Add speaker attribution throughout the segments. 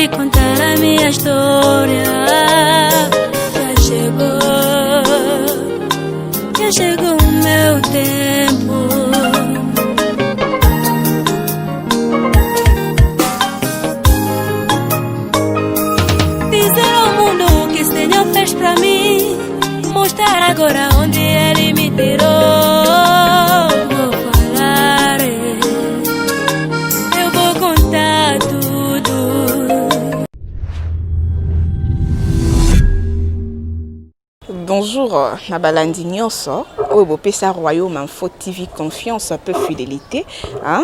Speaker 1: me contar a minha história. Já chegou o meu tempo. Dizer ao mundo o que o Senhor fez pra mim, mostrar agora onde Ele me tirou. Vou falar, eu vou contar tudo.
Speaker 2: Bonjour, Nabalandi Nyonso. Obo pesa Royaume Info TV confiance un peu fidélité.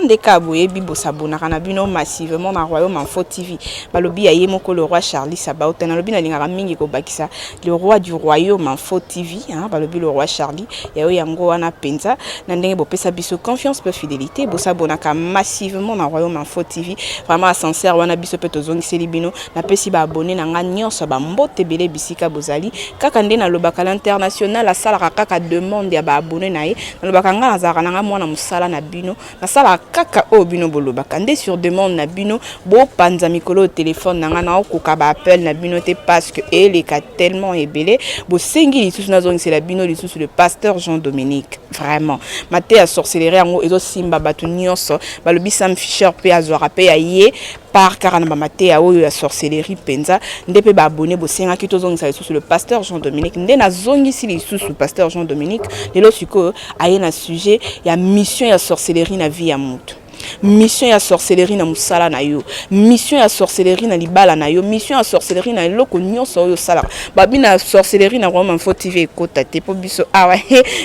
Speaker 2: Des kaboué bibo sabonara na bino massivement na Royaume Info TV. Balobi aye moko le roi Charlie Sabaoth na lobi na lingara mingi ko bakisa le roi du Royaume Info TV. Balobi le roi Charlie ya yango wana penza na ndenge bo pesa biso confiance peu fidélité bo sabonaka massivement na Royaume Info TV. Vraiment sincère wana biso pe tozongi libino na pesi ba abonné na nga nyonso ba mbote bele bisika bozali kaka nde na lobaka l'international la sala kaka demande ya ba abonné na ye na lobaka nga nazaka na nga mwana musala na bino na sala kaka o bino bolobaka nde sur demande na bino bo panza mikolo téléphone na nga na okoka ba appel na bino te parce que eleka tellement ebele bo sengi lisusu na zongi c'est la bino lisusu le pasteur Jean-Dominique vraiment maté ya sorcellerie yango ezo simba batu nyonso balobi Sam Fisher pe azwara pe ya ye par karana maté ya oyo ya sorcellerie penza ndepe ba abonné bo senga ki tozongi sa lisusu le pasteur Jean-Dominique nde na zongi si lisusu pasteur Jean-Dominique lelo siko aye na sujet ya mission ya sorcellerie na vie ya mutu. Mission ya sorcellerie na musala na yo, mission ya sorcellerie na libala na yo, mission ya sorcellerie na eloko nyonso oyo sala babi na sorcellerie na Royaume Info TV ekota te po biso awa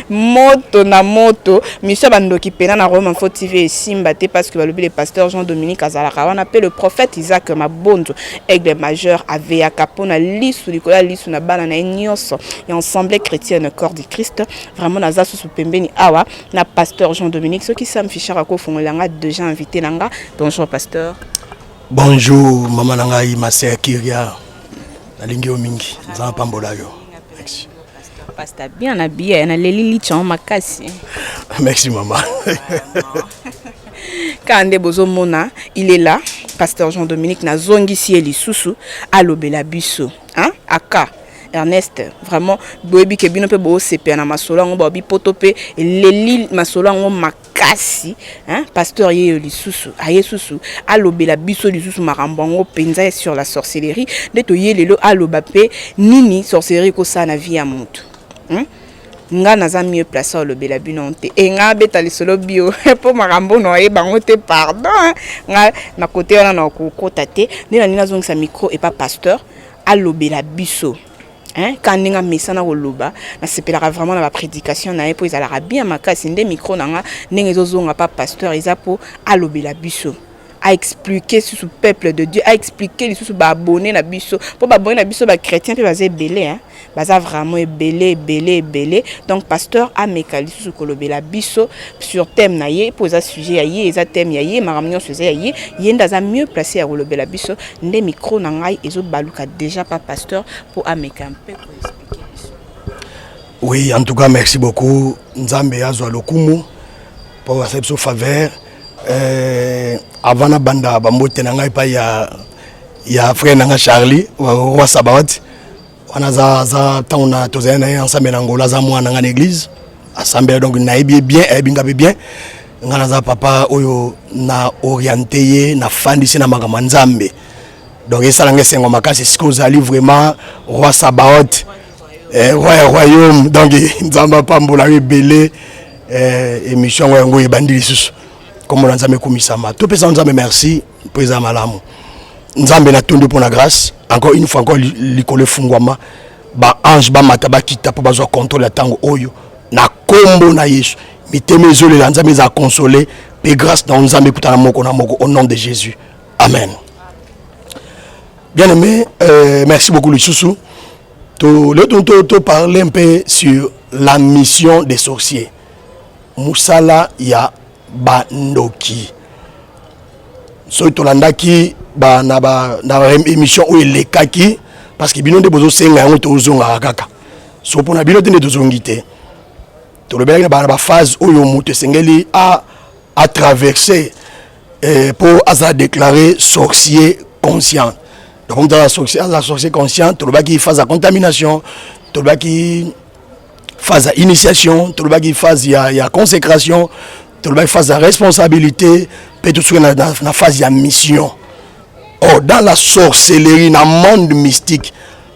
Speaker 2: moto na moto mission bandoki pena na Royaume Info TV esimba te parce que balobi le pasteur Jean-Dominique azalaka wana pe le prophète Isaac Mabonzo aigle majeur aveya kapona lisu likola lisu na bana na nyonso et ensemble chrétienne corps du Christ vraiment na zasu pembeni awa na pasteur Jean-Dominique ce qui Sam Fisher ko fongolanga déjà invité nanga. Bonjour pasteur.
Speaker 3: Bonjour maman nanga Imase Kiria. Nalingi omingi. Nzamba pambola yo. Merci.
Speaker 2: Pasteur bien habillé na leli licha makasi.
Speaker 3: Merci maman.
Speaker 2: Kande bozo mona, il est là. Pasteur Jean-Dominique na zongi si elisusu alobela biso. Aka Ernest vraiment boyebi ke bino pe bo sepe na masolo ngo bobi potope leli masolo ngo makasi pasteur ye lisusu aye susu alobela biso lisusu makambo ngo penza sur la sorcellerie de to ye lelo aloba pe nini sorcellerie ko sa na vie ya mutu nga naza mieux placé alobela bino te e nga beta lisolo bio po makambo no ye bango te pardon nga na côté wana na kokota te ni na nina zongisa micro et pas pasteur alobela biso. Quand on a mis ça dans le loba, na sepelaka vraiment na ba prédication na epo izalaka bien makasi nde micro nanga ndenge ezozonga pas pasteur izapo alobela biso a expliquer sur ce peuple de Dieu a expliquer sur ba abonné na biso pour ba abonné na biso ba chrétien pe bazé belé baza vraiment belé donc pasteur a mekali sur kolobela biso sur thème na ye posa sujet ye eza thème ya ye maramnyo faisait ye yenda za mieux placé à kolobela biso nde micro na ngai ezo baluka déjà pas pasteur pour ameka un peu pour expliquer.
Speaker 3: Oui, en tout cas merci beaucoup Nzambe azwa lokumu pour accepter faveur. Avant na banda bambote na ngai pa ya frère nanga Charlie roi Sabaoth wana za tauna tozana na ensemble na ngola za mwana nga l'église assemblée donc na bien ebinga bien ngana za papa oyo na orienté na fandisi na makambo Nzambe donc esala ngesengo makasi siko zali vraiment roi Sabaoth royaume donc Nzamba pambola rebelle émission ngo ebandi lisusu comme on a commisama tout personne Nzambe merci président malamu Nzambe na tondo pour la grâce encore une fois encore likole fungwama ba ange ba mataba kita pour bazwa contrôle la tango oyo na kombo na Yesu miteme zole la Nzambe za consoler et grâce dans Nzambe kutana moko na moko au nom de Jésus amen. Bien aimé merci beaucoup le chouchou to parler un peu sur la mission des sorciers musala ya bandoki so tolandaki na émission où il est kaki parce que bino de bozo senga yango tozonga kaka so pona bino de tozongi te to le bela ba phase où yo mutu sengeli a traverser pour asa déclarer sorcier conscient Donc dans la sorcier conscient, tout le monde qui phase la contamination, tout le monde qui phase l'initiation, tout le monde qui phase la consécration, tout le monde qui phase la responsabilité, puis tout ce qui est dans la phase de la mission. Or, dans la sorcellerie, dans le monde mystique,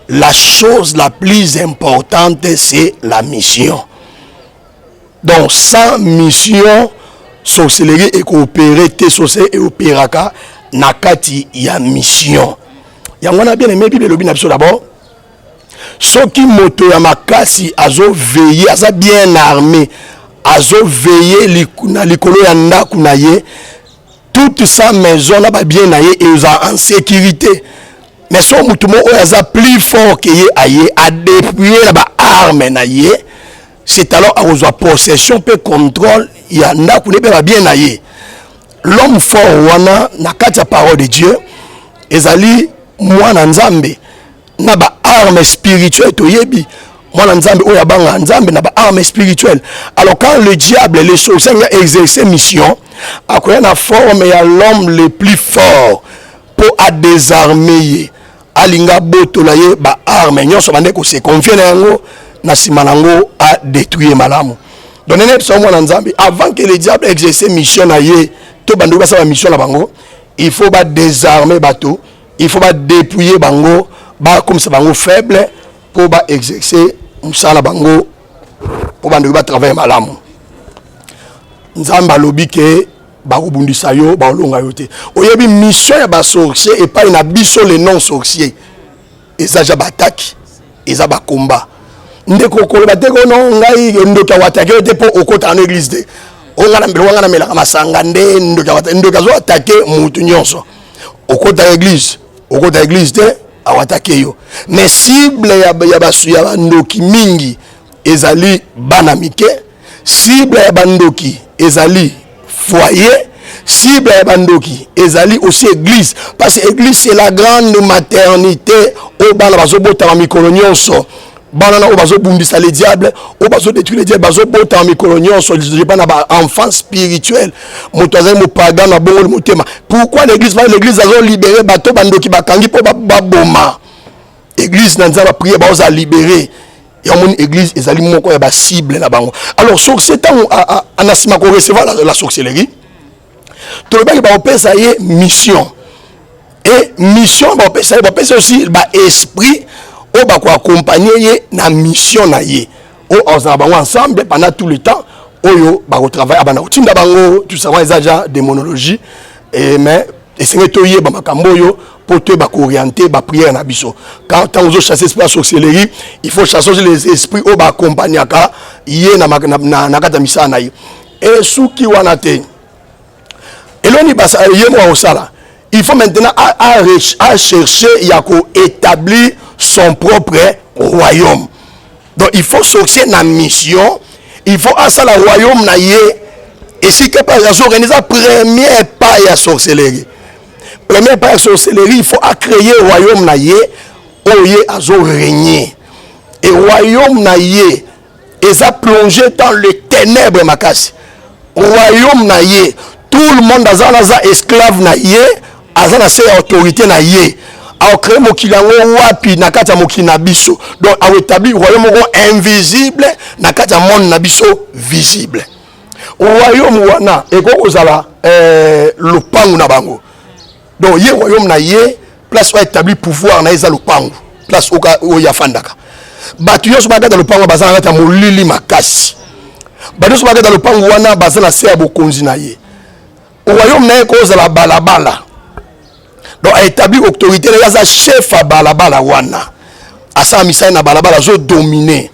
Speaker 3: la chose la plus importante, c'est la mission. Donc, sans mission, sorcellerie est coopérée, sorcellerie et opéraka, nakati ya mission. Ya on a bien aimé Bible lobi na biso d'abord. Ce qui moto ya makasi azo veiller, aza bien armé, azo veiller na likolo ya ndaku na ye. Toute sa maison n'a pas bien naïe et ils en sécurité. Mais son moutoumou est plus fort que ye aïe a dépouillé la arme naïe. C'est alors à vos possession peut contrôle il y en a qui n'est pas bien naïe. L'homme fort wana na katia parole de Dieu ezali mwana nzambe na ba arme spirituelle to yebi mwana nzambe oya banga nzambe na ba arme spirituelle. Alors quand le diable les sorciers a exercé mission à quoi la forme ya l'homme le plus fort pour à désarmer alinga boto la ye ba arme nyonso bande ko se confier na yango na simanango à détruire malamu. Donc nene so mwana nzambe avant que le diable exerce mission na ye to bande ko sa mission na bango il faut ba désarmer bateau, il faut ba dépouiller bango ba comme ça bango faible pour ba exercer musala bango pour bande ko travailler malamu. Nzamba lobi ke ba kubundisa yo ba olonga yo te oyebi mission ya ba sorcier et pas na biso les non sorciers ezaja bataki eza ba combat ndeko ko ba teko non ngai ndoka watake te po okota na église de onga na mbelo wanga na melaka masanga nde ndoka zo attaquer mutu nyonso okota église te awatake yo mais cible ya ba ndoki mingi ezali bana mike cible ya bandoki ezali foyer, cible ya bandoki ezali aussi église parce que église c'est la grande maternité au bana bazo bota mikolo nyonso bana na bazo bundisa les diables au bazo détruire les diables bazo bota mikolo nyonso bana ba enfant spirituel motoza mo pagan na bongo motema. Pourquoi l'église azo libérer bato bandoki bakangi po baboma église na nzaba prier ba oza libérer. Il y a une église, ils allaient monter la cible là-bas. Alors, sur ce temps, on a recevoir la sorcellerie. Tout le monde va opérer ça y est mission. Et mission va opérer ça aussi l'esprit on va accompagner la mission na y. On va ensemble pendant tout le temps. On va travailler à Banautinda bango, tout ça va déjà des monologies et mais et c'est retoyer bamakamboyo pour te orienter ba prière na biso. Quand on veut chasser la sorcellerie, il faut chasser les esprits au ba accompagner ka yé na kata misa na yi. Et souki wana te. Eloni basa yé mo osala. Il faut maintenant à chercher yako établir son propre royaume. Donc il faut sortir na mission, il faut à ça le royaume na yé. Et si que pas organiser la première pas ya sorcellerie. Première part sorcellerie, il faut créer le royaume naïe où il a régné. Et le royaume naïe est plongé dans les ténèbres makasi. Le royaume naïe, tout le monde a esclave naïe, a sa autorité naïe. A créé mokilango wapi nakata mokinabiso. Donc a établi le royaume invisible nakata monde nabiso visible. Le royaume wana eko ozala le pangu na bango. Donc, il y a un royaume naïe, place où établi pouvoir naïe le pangu, place où il y a fandaka. Batuyo sobaga dans le pangu bazana ngata molili makasi. Batuyo sobaga dans le pangu wana bazana se abokonzi naïe. Au royaume naïe cause la balabala. Donc, a établi autorité naïe za chef à balabala wana. Asa misai na balabala zo dominer.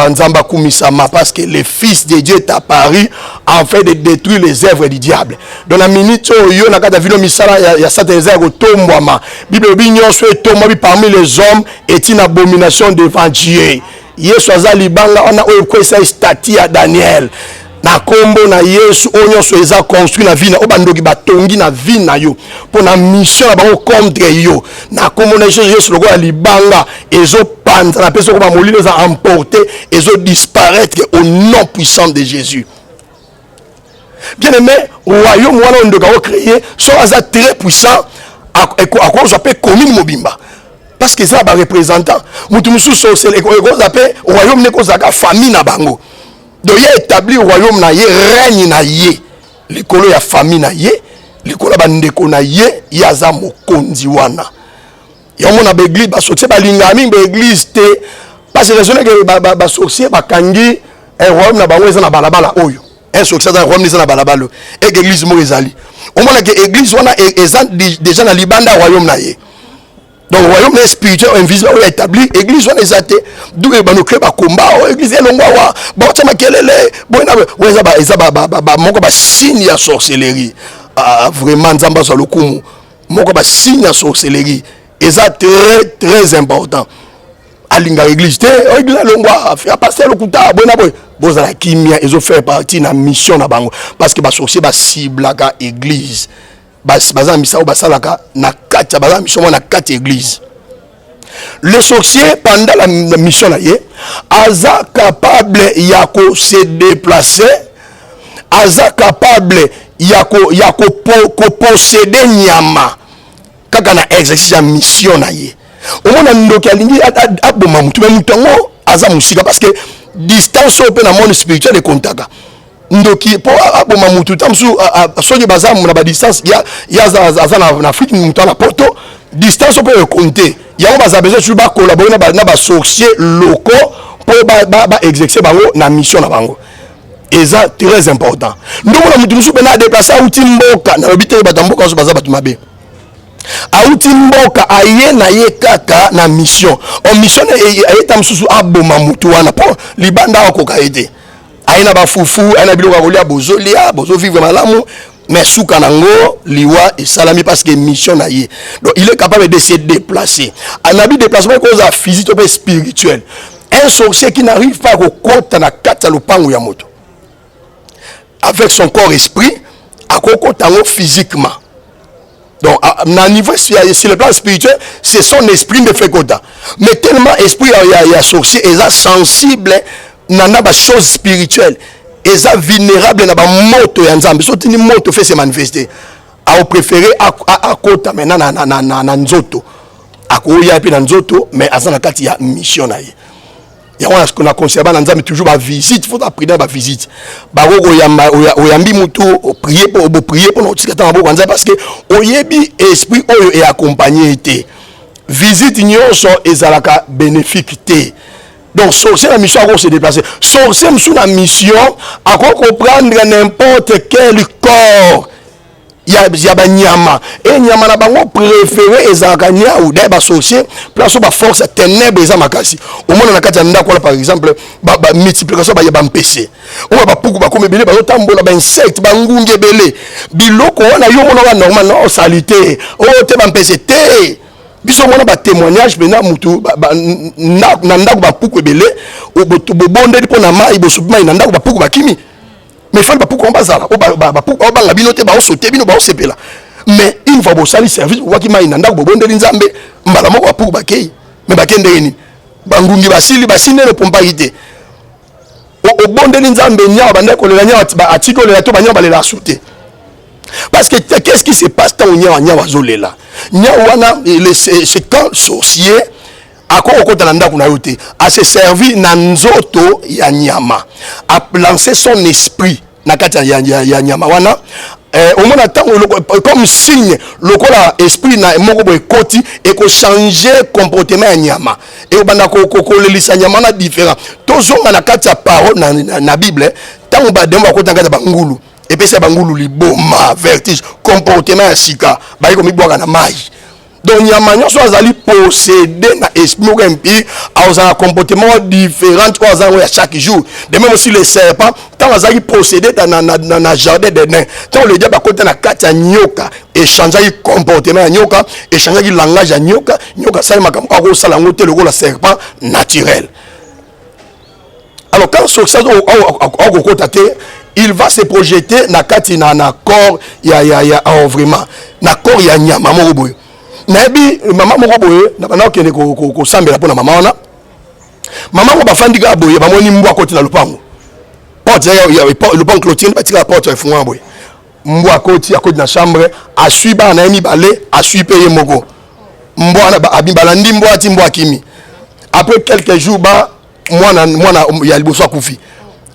Speaker 3: Nzamba kumisama parce que le fils de Dieu est apparu en fait de détruire les œuvres du diable. Dans la minute où yo na kata vino misala ya certains œuvres tombwama. Bible binyo so tomba parmi les hommes est une abomination devant Dieu. Yesu azali banga ona oyo kwesa statue ya Daniel. Na kombo na Yesu onyo so eza construit na vie na obandoki batongi na vie na yo pour na mission na bango contre yo. Na kombo na Yesu logo ya libanga ezo panza na peso ko ba molilo za emporter ezo disparaître au nom puissant de Jésus. Bien aimé, royaume wana ndoka o créer so aza très puissant à cause appelé commune mobimba parce que ça va représentant mutu musu sorcier et cause appelé royaume ne cause la famille na bango donc il établi royaume na yé règne na yé likolo ya famille na yé likolo ba ndeko na yé yaza mokonzi wana ya mona ba église ba sorcier ba lingami ba église te parce que raison que ba sorcier ba kangi un royaume na bango eza na balabala oyo un sorcier dans royaume eza na balabala et église mo ezali au moins que église wana eza déjà na libanda royaume na yé donc royaume spirituel invisible est établi église wana ezate d'où ba no créer ba combat église elongwa wa ba tama kelele boina weza ba moko ba signe ya sorcellerie vraiment nzamba za lokumu moko ba signe ya sorcellerie eza très important alinga église te église elongwa faire passer le kuta boina boy bozala kimia ezo faire partie na mission na bango parce que ba sorcier ba cible ka église baza misao basalaka na kati baza mission na kati église le sorcier pendant la mission là aza capable ya ko se déplacer aza capable ya ko posséder nyama kaka na exercice ya mission na ye omona ndoki alingi aboma mutu mais mutango aza musika parce que distance au pe na monde spirituel de contaka ndoki po aboma mutu tamsu soki baza na ba distance ya za na Afrique mutu na poto distance peut compter ya ba za besoin tu ba collaborer na ba sorcier locaux pour ba exercer bango na mission na bango et ça très important ndoko na mutu musu pe na déplacer outi mboka na obité ba tamboka so baza batu mabe auti mboka aye na ye kaka na mission en mission aye tamsusu aboma mutu wana po libanda ko kaete aina ba fufu aina biloko kolia bozolia bozo vivre malamu mais souka nango liwa et salami parce que mission na ye donc il est capable de se déplacer un habit déplacement cause à physique ou spirituel un sorcier qui n'arrive pas au compte na kata lupango ya moto avec son corps esprit à tango physiquement donc à niveau sur le plan spirituel c'est son esprit de fait quota mais tellement esprit il y a sorcier est sensible nana ba chose spirituelle eza vulnérable na ba moto ya nzambe so tini moto fait se manifester a préféré à kota maintenant na nzoto akoya pe na nzoto mais azana kati ya mission na ye ya wana qu'on a conseillé ba nzambe toujours ba visite faut apprendre ba visite ba roko oyambi mutu prier pour notre tikata ba nzambe parce que oyebi esprit oyo et accompagné été visite nyonso ezalaka bénéfique té. Donc, sorcier la mission à se déplacer. Sorcier sous la mission à comprendre n'importe quel corps. Il y a ba nyama. Et nyama na bango préféré ezaka nya ou des ba sorcier place ba force ténèbres eza makasi. Au moins na kati nda ko par exemple ba multiplication ba yeba mpc. On ba puku ba komebele ba tambola ba insecte ba ngunge belé. Biloko wana yo mona normal non salité. Oh te ba mpc te. Biso mona ba témoignage bena mutu na ndako ba puku ebele obonde po na mai bo subima na ndako ba puku ba kimi mais fal ba puku on bazala ba puku ba la binote ba sauter bino ba sepela mais une fois bo sali service waki mai na ndako bo bonde nzambe mbala moko ba puku ba kei mais ba kende ni ba ngungi ba sine le pompa ite o bonde nzambe nya ba ndako le nya ba atiko le to ba nya ba le la sauter. Parce que qu'est-ce qui se passe quand on y a wazolela wana c'est quand sorcier akoko kota nda kuna yote a se servi na nzoto ya nyama a lancer son esprit na kati ya nyama wana au moins temps comme signe lokola esprit na moko boy koti et ko changer comportement ya nyama et obanda ko lelisa nyama na différent tozonga na kati ya parole na Bible tant ba demba ko tanga ba ngulu et puis c'est bangulu liboma vertige comportement ya sika ba ko mibwaka na mai donc nyama nyonso azali posséder na esprit impie a un comportement différent à chaque jour de même aussi les serpents tant azali posséder na jardin d'Éden tant le diable côté na kati nyoka échanger comportement nyoka échanger langage nyoka ça makambo ko sala ngote le la serpent naturel. Alors quand ça au côté il va se projeter na kati na corps ya vraiment na corps ya nyama moko boye na bi mama moko boye na bana okende ko sambela pona mama wana mama ko bafandi ka boye bamoni mbwa koti na lupango porte ya lupango clôture batika porte efungwa boye Mboa koti dans la chambre, a suivi un ami balé, a suivi payer moko. Mboa abibalandi mboa ti mboa kimi. Après quelques jours, moi il y a le besoin koufi.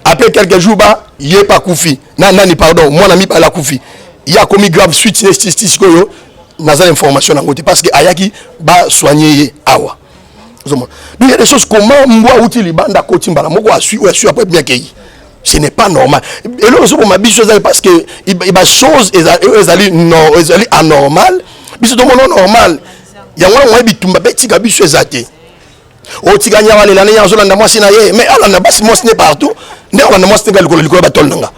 Speaker 3: Après quelques jours, il n'y a pas koufi. Nani pardon, moi n'a mis pas la koufi. Il y a commis grave suite statistique yo, n'a pas information en côté parce que ayaki ba soigner awa. Donc il y a des choses comment mboa outil libanda koti mbala moko a suivi après bien qu'il. Ce n'est pas normal. Et là, je ma biche parce que il y a choses elles anormal. Biso to mono normal. Ya mwa bitumba beti ka biso ezate. O tiganya wale la nyanzo landa mwasi na ye mais ala na basi mwasi ne partout. Ne ala na mwasi te likolo batol nanga.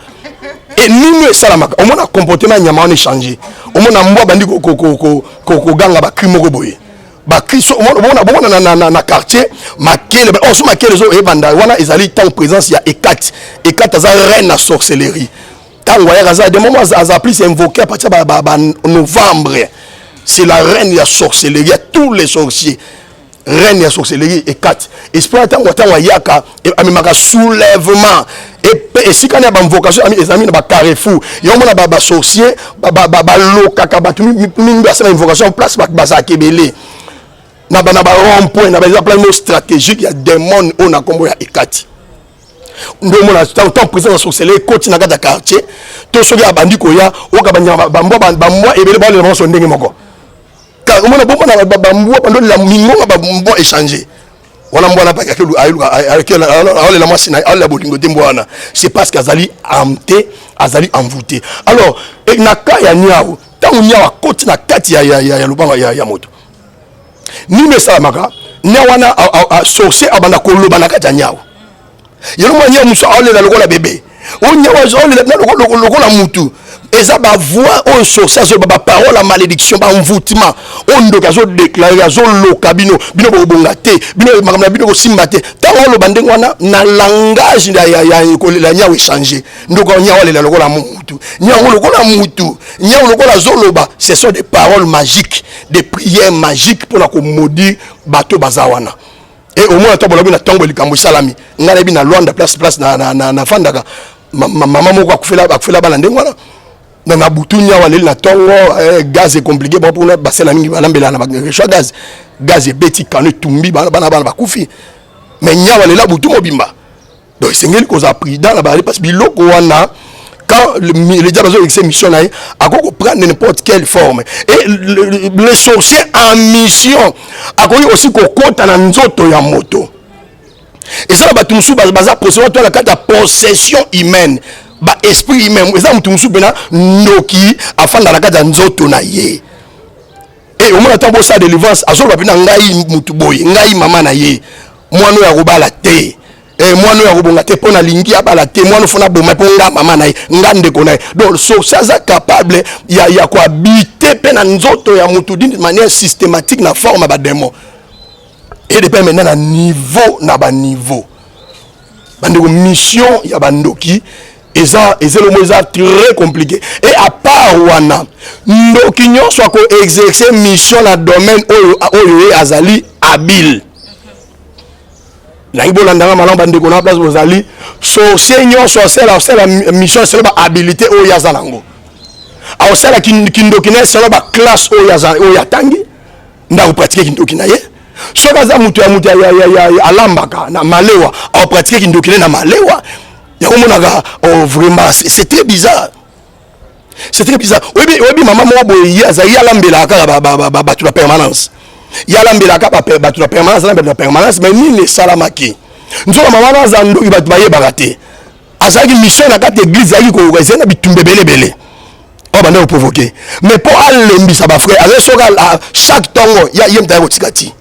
Speaker 3: Et nous salamaka. On a comportement nyama on changer. On a mwa bandi ko ganga ba crime ko boye. Ba kriso on na quartier makele on so makele zo e banda wana ezali tant présence ya ekat za reine na sorcellerie tant waya kaza de moment a plus invoqué à partir de novembre c'est la reine ya sorcellerie à tous les sorciers reine ya sorcellerie ekat esprit tant yaka amemaka soulèvement et si quand y a une invocation ami ezami na ba carrefour yo mona ba sorcier ba lokaka ba mingi ba invocation place ba za kebele na ba rond-point na ba plan stratégique il y a des monde on a combo ya ekati ndo mona tant présence sorcellerie côté na kata quartier to soki abandi ko ya o ka banya ba mwa ebele ba le monso ndenge moko ka o mona bomba na ba mwa pando la mingo ba mwa échanger wana mbwana pa kakelu ayukela ala la mwasi na ala bolingo tembwana c'est parce qu'azali amté azali envoûté alors na ka ya nyao tant nyao côté na kati ya lubanga ya moto ni me salamaka nyawana sorcier abanda koloba na kati ya nyao yelo mwa nyao muso ala lokola bébé o nyao ala lokola mutu eza ba voix o sorcier zo ba parole à malédiction ba envoûtement on doka zo déclarer zo lokabino bino bonga te bino makamna bino ko simbate tango lo bande ngwana na langage ya ko la nyao échanger ndoko nyao la lokola mutu nyao lokola mutu nyao lokola zo loba ce sont des paroles magiques des prières magiques pour la ko maudire bato bazawana et au moins to bolobi na tango likambo salami ngana bi na Luanda place na fandaka maman moko akufela bana ndengwana na butunya wale na tongo gaz est compliqué pour na basela mingi balambela na ba gaz est beti kanu tumbi bana bakufi mais nya wale la butu mobimba donc sengeli ko za pris dans la barre parce biloko wana quand le diable a exercé mission là à quoi prendre n'importe quelle forme et le sorcier en mission a quoi aussi ko kota na nzoto ya moto et ça ba tumsu baza procéder toi la carte de possession humaine ba esprit humain eza mutu musu bena ndoki afanda la kata nzoto na ye et au moins tambo sa délivrance azoba bena ngai mutu boye ngai mama na ye mwano ya kobala te mwano ya kobonga te pona lingi abala te mwano fona boma po nga mama na ye nga ndeko na ye donc so ça capable ya ko habiter pe na nzoto ya mutu d'une manière systématique na forme ba démon et depuis maintenant na niveau na ba niveau bandeko mission ya bandoki et ça le mot très compliqué et à part wana ndoki nyonso ko exercer mission na domaine oyo azali habile na ibola ndanga malamba ndeko na place bozali sorcier nyonso la mission c'est la habilité oyo yazalango a sala kindoki na c'est la classe oyo yatangi nda ko pratiquer kindoki na ye so kaza mutu ya alambaka na malewa a pratiquer kindoki na malewa. Oh vraiment c'est très bizarre. C'est très bizarre. Oui maman moi boy ya lambela ka ba tu la permanence. Ya lambela ka ba tu la permanence mais ni ne salamaki. Nzoka maman na zando ki ba baye barate. Azaki mission na kati église yaki ko ezena bitumbe belebele. Oh bande ko provoquer. Mais pour aller mbisa ba frère, avec chaque tongo ya yemta ko tikati.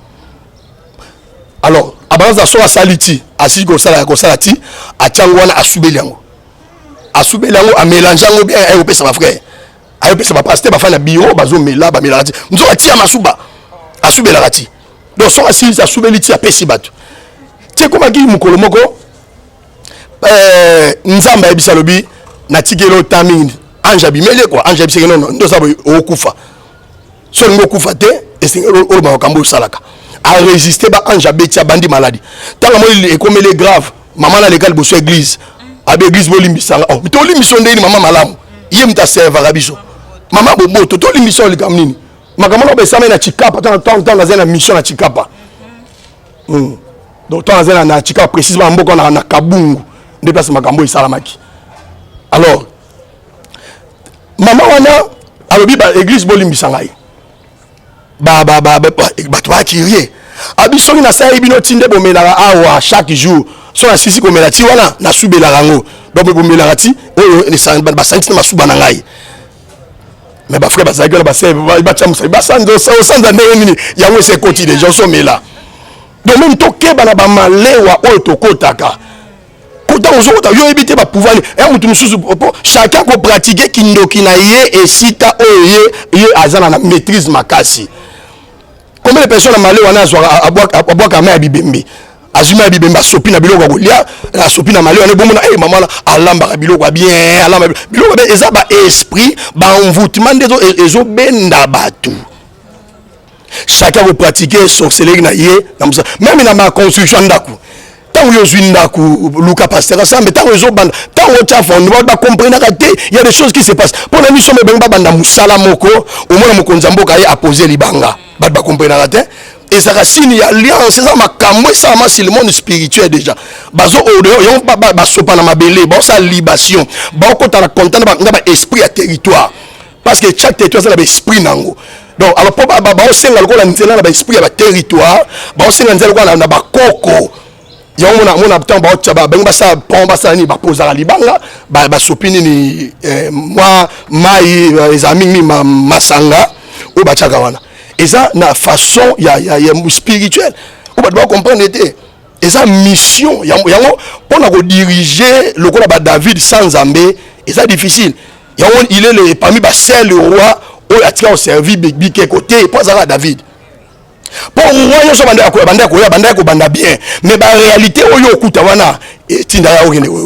Speaker 3: Alors abanza so saliti asiko ko salati a tchangwana asubeli yango a mélanger yango bien et opesa ba frère a opesa ba pasteur ba fa na bio bazo mela ba melati nzo atia masuba asubela kati donc so asili asubeli ti apesi bato ti koma ki mukolo moko nzamba ebisa lobi na tikelo taming anja bimele quoi anja biseke non ndo sabo okufa so ngo kufa te esengelo o ba kambo salaka a résister ba anja betia bandi maladie tant moi il est comme les grave maman na l'école bosso église à l'église bolimbi sanga oh mais to limbi sondeli maman malamu ye muta servera biso mama bobo to l'émission le kamnini makambo no besama na chikapa tant na mission na chikapa donc tant na chikapa précisément mboko na kabungu nde place makambo isalamaki alors mama wana alobi ba église bolimbisa ngai ba kirie abiso na sa ibino tinde bomelaka awa chaque jour so na sisi komela ti wana na subela rango donc bomelaka ti oyo ni sa ba santi na suba na ngai mais ba frère bazaki na ba sœur ba chamusa ba sanzo sanza ndeni yango c'est côté des gens sont là donc même to keba na ba malewa oyo to kotaka kota ozota yo ebité ba pouvoir et mutu mususu chacun ko pratiquer kindoki na ye et sita oyo ye azana na maîtrise makasi. Combien de personnes à Malé wana à boire kamé bibembe azuma bibembe sopi na biloko kolia la sopi na Malé wana bomona eh maman alamba biloko bien alamba biloko bien eza ba esprit ba envoûtement des ezo benda batu chacun veut pratiquer sorcellerie na ye même dans ma construction ndaku tant yo zwindaku luka pasteur ça mais tant ezo banda tant o tafo on va comprendre que il y a des choses qui se passent pour la mission me benga banda musala moko au moins mokonza mboka ye a poser libanga ba comprendre la tête et ça racine il y a alliance ça makambo ça ma c'est le monde spirituel déjà bazo yo ba sopa na mabele ba ça libation ba ko ta content ba esprit à territoire parce que chaque territoire ça a esprit nango donc alors pour ba senga lokola nzela na ba esprit ya territoire ba senga nzela lokola na ba koko yango mona temps ba tshaba benga ça pomba ça ni ba poza libanga ba sopini ni moi mai les amis mi masanga ou ba tshaka wana et ça na façon ya spirituel ou ba doit comprendre était et ça mission yango pour na diriger le ba David sans Zambé et ça difficile yango il est le parmi ba seul le roi ou atika au servi big côté pour ça David pour moi yo so banda ko banda bien mais ba réalité oyo okuta wana tinda ya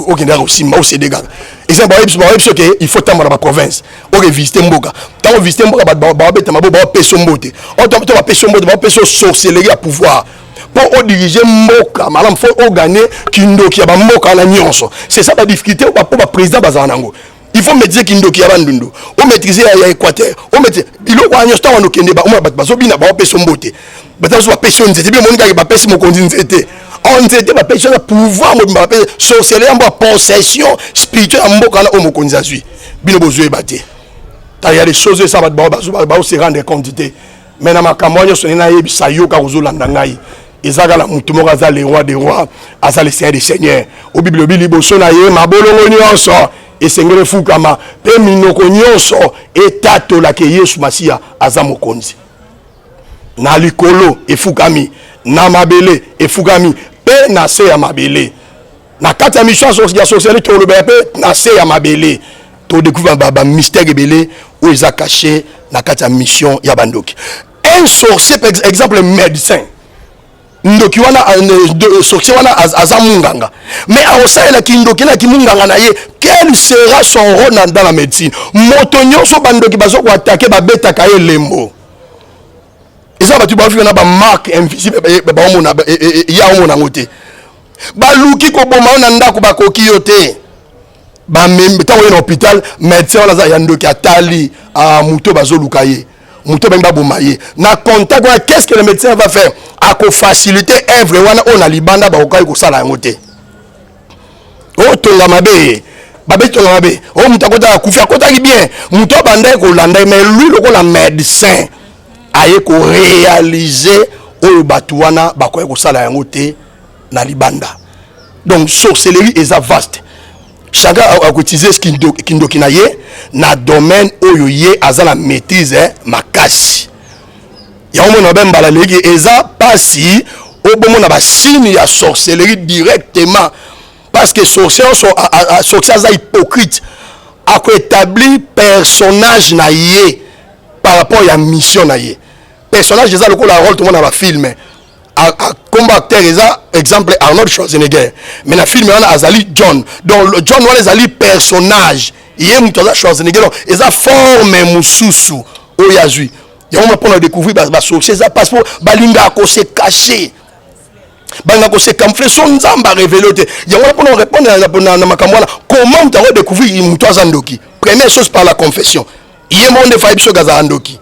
Speaker 3: okenda ko simba o cdga et ça ba que il faut tamba na province o visiter mboka tant visiter mboka ba beta mabo ba peso mbote o to ba peso mbote ba peso sorcellerie à pouvoir pour diriger mboka malam faut gagner kindoki ba mboka na nyonso c'est ça la difficulté pour ba président bazanango il faut maîtriser kindoki ya bandundu o maîtriser ya Équateur o maîtriser biloko anyo sta wana okende ba o ba bazobina ba peso mbote batazo ba peso nzete bi monika ba peso mokonzi nzete on nzete ba peso na pouvoir mo ba peso sorcellerie en possession spirituelle mboka na o mokonzi azui bino bozwe baté ta ya des choses ça ba se rendre compte mais na makambo nyo sonena yebisa yoka kozolanda ngai ezaka la mutu moko aza le roi des rois aza le seigneur des seigneurs o bible liboso na ye mabolongo nyonso esengele fukama pe minoko nyonso etatola ke Yesu Masia aza mokonzi na likolo efukami na mabele efukami pe na se ya mabele na kati ya mission ya sorcellerie to lobe pe na se ya mabele to découvrir ba mystère ebele ou eza caché na kati ya mission ya bandoki un sorcier par exemple médecin ndoki wana sorcier wana azamunganga mais aosaela kindoki na kimunganga na ye quel sera son rôle dans la médecine moto nyonso bandoki bazo ko attaquer ba betaka ye lembo eza batu ba fika na ba marque invisible ba omona ya omona ngote ba luki ko boma na ndako ba koki yote ba membe ta na hôpital médecin wala za yandoki atali a muto bazo lukaye muto ba bomaye na contact quoi qu'est-ce que le médecin va faire à ko faciliter œuvre wana on a libanda ba okai ko sala ngote o tonga mabe babe tonga mabe o mutakota kufia kota ki bien muto banda ko landa mais lui le ko la médecin aye ko réaliser o batu wana ba ko sala ngote na libanda donc sorcellerie est vaste chacun a utilisé ce kindoki na ye na domaine oyo ye azala maîtrise makasi ya omona bembala legi eza pasi obomona ba signe ya sorcellerie directement parce que sorcier za hypocrite a ko établi personnage na ye par rapport à mission na ye personnage eza lokola rôle tout le monde na ba film comme acteur exemple Arnold Schwarzenegger mais na film wana azali John donc John wana azali personnage yé mutoza Schwarzenegger eza forme mususu oyazui yoma pour découvrir ba sorcier ça passe pour balinga ko se cacher balinga ko se camoufler son nzamba révéler yoma pour répondre na makambo comment tu vas découvrir mutoza ndoki Première chose par la confession. Yémonde Faibso Gazaandoki.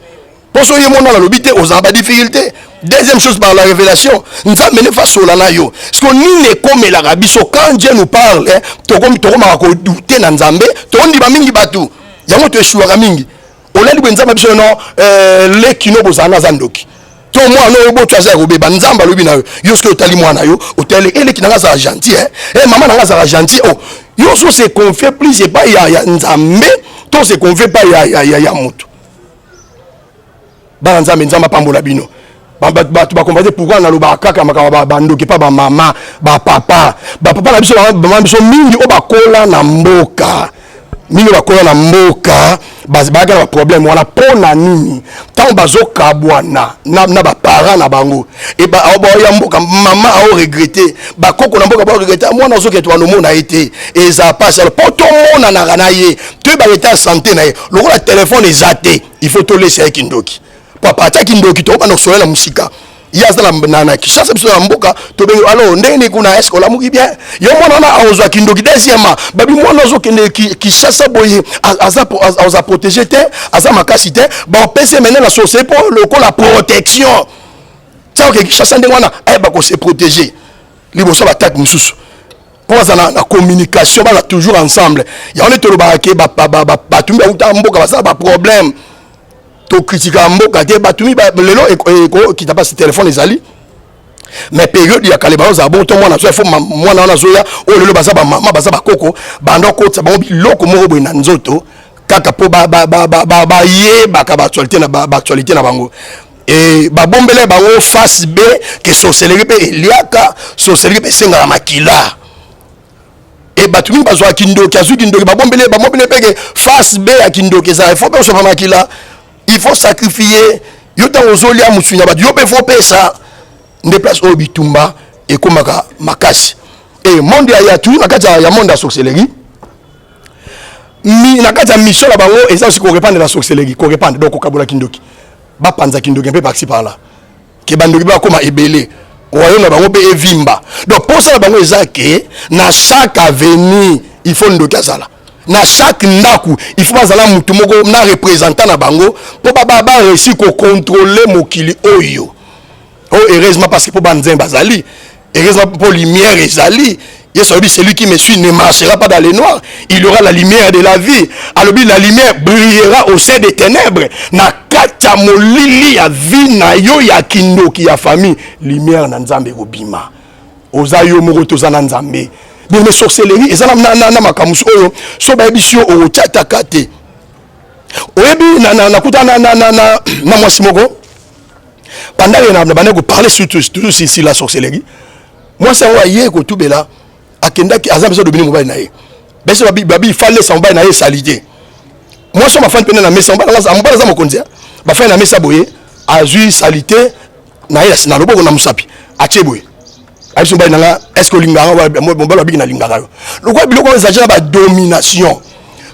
Speaker 3: Pour ce yémonde dans l'obité, aux amba difficulté. Deuxième chose par la révélation. Nous avons mené face au lanayo. Parce qu'on n'est comme l'Arabie. Quand Dieu nous parle, tu as douté dans Nzambe, tu as dit mingi batu. Yango tu es chouara mingi. On a dit que Nzambe biso non les kino bozana zandoki. To moi no bo tu aza robé banzamba lobi na yo. Yo ce que tali moi na yo, hôtel et les kinanga za gentil maman na za gentil oh. Yo so se confie plus c'est pas ya Nzambe, to se confie pas ya mutu. Ba Nzambe Nzamba pambola bino. Ba comprendre pourquoi na loba kaka makaba bandoki pa ba mama, ba papa na biso ba biso mingi o ba kola na mboka. Mingi ba kola na mboka, ba ba problème wana pona nini. Tant bazo kabwana na ba parents na bango. Et ba ya mboka mama a regretté, ba koko na mboka ba regretté, moi na zo ke to no mona été. Et ça passe alors poto mona na ranaye. Tu ba état santé na. Le téléphone est zaté, il faut te laisser kindoki. Papa Kindoki to ba no solela musika yaza na kishasa biso na mboka to bengo alors ndenge kuna est-ce que la muki bien yo mona na ozwa Kindoki deuxièmement babi mona zo kende kishasa boye aza protéger te aza makasite ba pese maintenant la société pour le la protection ça que kishasa ndenge wana ba ko se protéger liboso ba attaque mususu pour la communication ba toujours ensemble ya on est to ba ke ba tumba uta mboka ba ça ba problème to critica mboka te batumi lelo qui t'a pas ce téléphone les ali mais période ya kaleba za bon to mwana so faut mwana na zoya o lelo baza ba mama baza ba koko bando ko tsa ba biloko mo bo na nzoto kaka po ba ye ba ka ba actualité na bango et ba bombele bango face B que sorcellerie pe eliaka sorcellerie pe senga la makila et batumi bazwa Kindoki azu Kindoki ba bombele pe que face B à Kindoki ça il faut pas se faire makila. Il faut sacrifier. Yo ta ozolia musunya ba yo pe faut pesa. Nde place au bitumba et komaka makasi. Et monde ya tout na kati ya monde ya sorcellerie. Mi na kati ya mission la bango et ça aussi ko répandre la sorcellerie, ko répandre donc ko kabola Kindoki. Ba panza Kindoki un peu par-ci par-là. Ke bandoki ba koma ebele. Royaume na bango pe evimba. Donc pour ça la bango ezake na chaque avenir il faut ndoki azala. Na chaque ndaku il faut bazala mutu moko na représentant na bango pour baba réussir ko contrôler mokili oyo. Oh heureusement parce que pour banzem bazali, heureusement pour lumière ezali. Yesobi celui qui me suit ne marchera pas dans les noirs, il aura la lumière de la vie. Alors la lumière brillera au sein des ténèbres. Na kacha molili ya vie na yo ya Kindoki ya famille, lumière na Nzambe obima. Ozayo moko tozana Nzambe. Mais les sorcelleries et ça na makamusu oyo so ba bisio o tata kate oyebi na kuta na mwasi moko pendant na bana ko parler surtout si la sorcellerie moi ça wa ye ko tubela akenda ki azambe so dominer mobile na ye beso babi fallait sa mobile na ye salité moi so ma fan pena na mesa mobile za mokonzi ba fa na mesa boye azui salité na ye na loboko na musapi acheboye aïe ba nanga est-ce que lingara bon ba bigi na lingara le quoi biloko exagère ba domination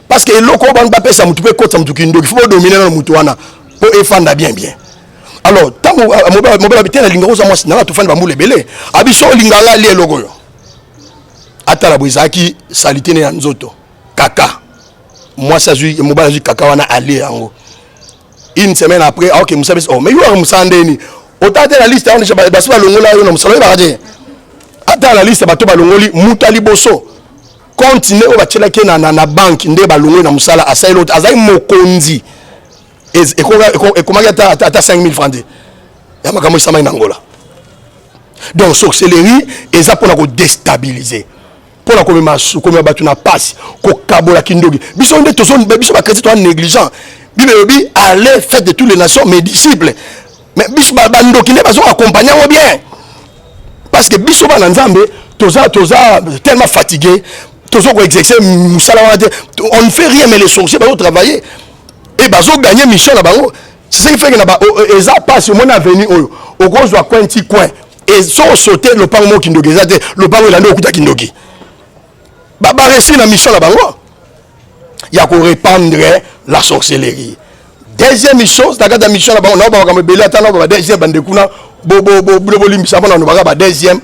Speaker 3: parce que loko ba mbape sa mutu pe kota mutu Kindoki faut dominer na mutu wana pour efanda bien alors tant mobile habiter na lingara za moi na to fanda ba mule belé abiso lingara li eloko yo atala boizaki salité ne nzoto kaka moi ça jui mobile jui kaka wana aller yango une semaine après OK musabe oh mais yo musandeni otata la liste on ba basi ba longola yo na musalo ba raje ata la liste bato balongoli mutali boso continue o bachela ke na banque nde balongoli na musala asai l'autre azai mokonzi et comment ata 5000 francs de ya makambo sama na Angola donc sorcellerie eza pona ko déstabiliser pona ko mema bato na passe ko kabola Kindoki biso nde tozone biso ba chrétien to négligent bibebi allez faites de toutes les nations mes disciples mais biso ba ndoki ne bazo accompagner au bien. Parce que biso ba nzambe toza tellement fatigué tozo ko exercer musala on ne fait rien mais les sorciers ba travailler et bazo gagner mission na bango c'est ça qui fait que na ba eza passe mon avenir oyo au gros doit coin petit coin et so sauter le pango Kindoki ezate le pango la ndo kuta Kindoki ba réussir na mission na bango ya ko répandre la sorcellerie. Deuxième chose la mission na bango na ba ka belé atana ba deuxième bande kuna bo limbisa pona no ba deuxième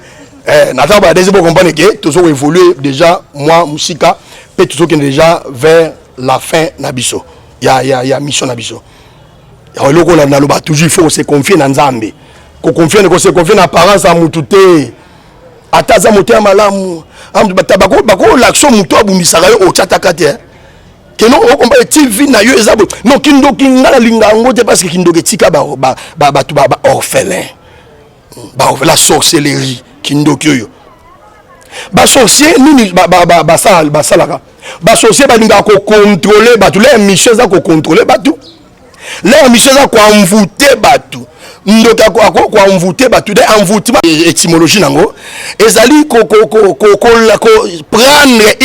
Speaker 3: n'attends pas deuxième pour comprendre que tout ça évoluer déjà moi musika peut tout ça qui déjà vers la fin nabiso. Ya mission nabiso. Ya loko na loba toujours il faut se confier dans Nzambe. Ko confier na parents à mututé. Ataza moté malamu. Am bako l'action muto abumisaka yo otchata te. Que non on combat TV na yo ezabo. Non kindo kinga linga ngote parce que kindo ketika ba orphelin. La sorcellerie kindo kyo. Ba sorcier nini ba salaka. Ba sorcier ba linga ko contrôler ba tous les mission za ko contrôler ba tout. Les mission za ko envoûter ba tout. Ndoka ko envoûter ba tout des envoûtement étymologie nango. Ezali ko prendre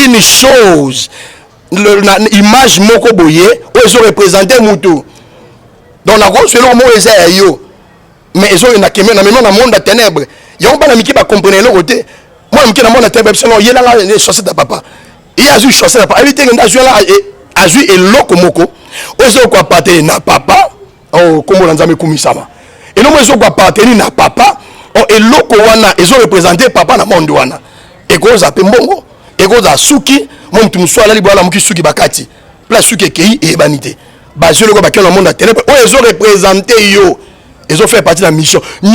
Speaker 3: une chose l'image moko boye ozo représenter mutu. Donc la grosse selon moi ezali yo. Mais ils ont une akemé na même dans monde de ténèbres. Il y a un bon qui va comprendre le côté. Moi je suis dans monde de ténèbres, sinon il y a là les chaussettes de papa. Il y a juste chaussettes de papa. Éviter que ndazu là azu et loko moko. Ozo ko appartenir na papa. Oh comme on nzambe kumisama. Et non ozo ko appartenir na papa. Oh et loko wana ils ont représenté papa na monde wana. Et ko za pembongo, et ko za suki, moi mtu mswala libala muki suki bakati. Place suki kei et banité. Ba je le ko ba dans monde de ténèbres. Oh ils ont représenté yo. Ils ont fait partie de la mission. C'est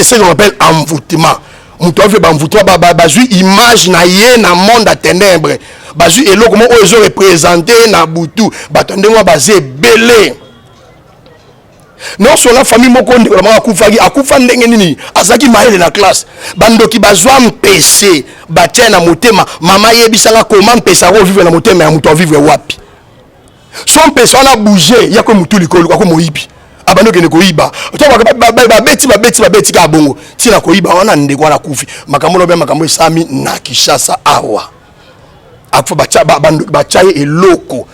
Speaker 3: ce qu'on appelle envoûtement. Image na yé na monde à ténèbres. Et là, comment ils ont représenté na Boutou. Batondengwa basé belé. Non sur la famille mokonde la akufa ndenge nini azaki maele na classe bando ki bazwa mpese batia na motema mama yebisanga comment mpesa ko vivre na motema ya muto vivre wapi. Son personne a bougé, il y a comme tout le monde, comme Moïbi. Abano ke ne koiba. To ba beti ka bongo. Tina koiba wana ndeko na kufi. Makambo be makambo sami na Kishasa awa. Akfo ba chaye eloko.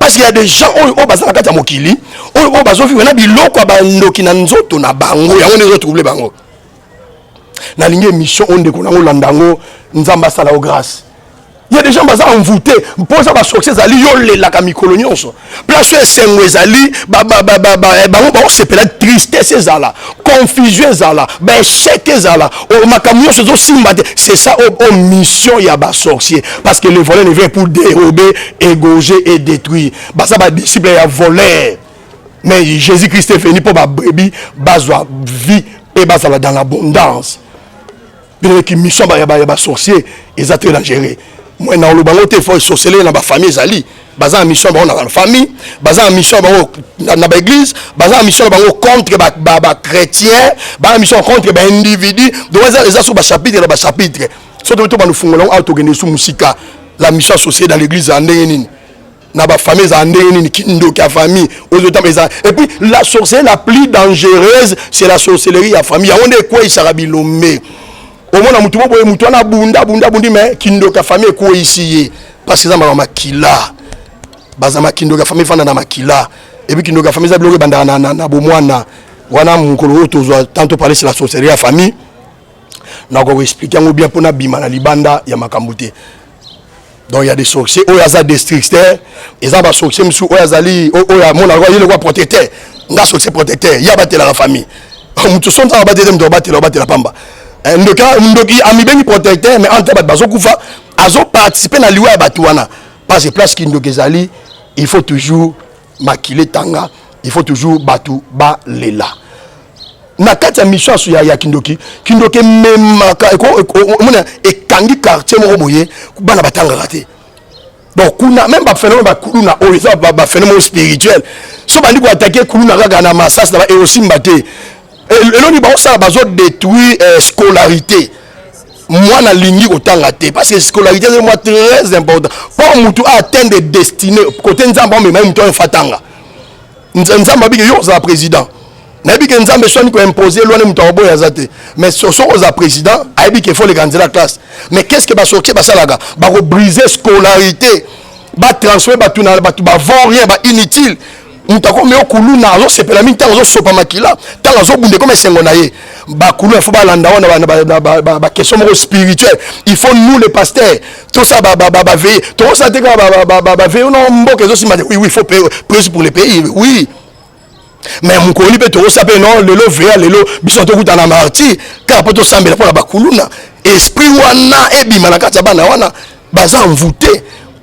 Speaker 3: Parce qu'il y a des gens au bazana kata mokili, au bazo vivre na biloko bandoki na nzoto na bango, ya on les trouver bango. Na linge mission on de ko na landango nzamba sala au grâce. Il y a des gens qui sont envoûtés. Pour ça, succès ali yo la kamikolonie so. Place sengwe zali c'est peut-être tristesse zala, confusion zala, échec zala. O makamio so simba. C'est ça au mission ya ba sorcier parce que le voleur ne vient pour dérober, égorger et détruire. Ba ça ba disciple ya voleur. Mais Jésus-Christ est venu pour ba brebis, bazwa vie et bazala dans l'abondance. Bien que mission ba sorcier, ils ont très dangereux. Moi dans le bango te faut sorceller dans ma famille zali baza mission dans la famille baza mission dans la église baza mission contre ba chrétien baza mission contre ba individu donc ça sur ba chapitre surtout to ba nous fungolong auto gene sous musika la mission associée dans l'église en nini na ba famille en nini kindo ka famille et puis la sorcellerie la plus dangereuse c'est la sorcellerie à famille on est quoi isarabilombe. Au moins na mutu na bunda mais kindo ka famille ko ici parce que ça ma makila bazama kindo ka famille fanda na makila et puis kindo ka famille za bloqué banda na bomwana wana mukolo tozwa tantôt parler sur la sorcellerie à famille na ko expliquer ngo bien pona bima na libanda ya makambute. Donc il y a des sorciers o yaza districteur ils ont ba sorcier msu o yazali o ya mona roi il le roi protecteur nga sorcier protecteur ya batela la famille mutu sonta ba batela ndo batela pamba. Ndoki amibengi protecteur mais en tabat bazo kufa azo participer na liwa batouana parce que place ki ndoki zali il faut toujours maquiller tanga il faut toujours batu ba lela na kati ya mission ya kindoki même mona ekangi quartier mo boye bana batanga raté donc kuna même ba phénomène ba kuluna o ça ba phénomène spirituel so bandi ko attaquer kuluna kaka na masas na et aussi mbaté. Et l'on dit que ça va détruire scolarité. Moi, na lingi otanga te parce que scolarité c'est moi très important. Pour mutu atteindre des destinées côté nzamba mais même mutu fatanga. Nzamba bi yo za président. Na bi ke nzamba so ni ko imposer loi mutu oboya zate. Mais so za président, a bi ke faut les grandir la classe. Mais qu'est-ce que ba sortir ba salaga? Ba briser scolarité. Ba transférer ba tout na ba vont rien ba inutile. Mutako me okuluna azo sepela minta azo sopa makila ta azo bunde comme sengo na ye ba kulu il faut ba landa wana ba question spirituelle il faut nous les pasteurs tout ça ba veiller tout ça te ba veiller non mboka zo sima oui il faut prier pour les pays oui mais mon koli pe to ça pe non lelo veiller lelo bisanto kuta na marti car poto sambela pour ba kuluna esprit wana ebima na kati bana wana baza envoûté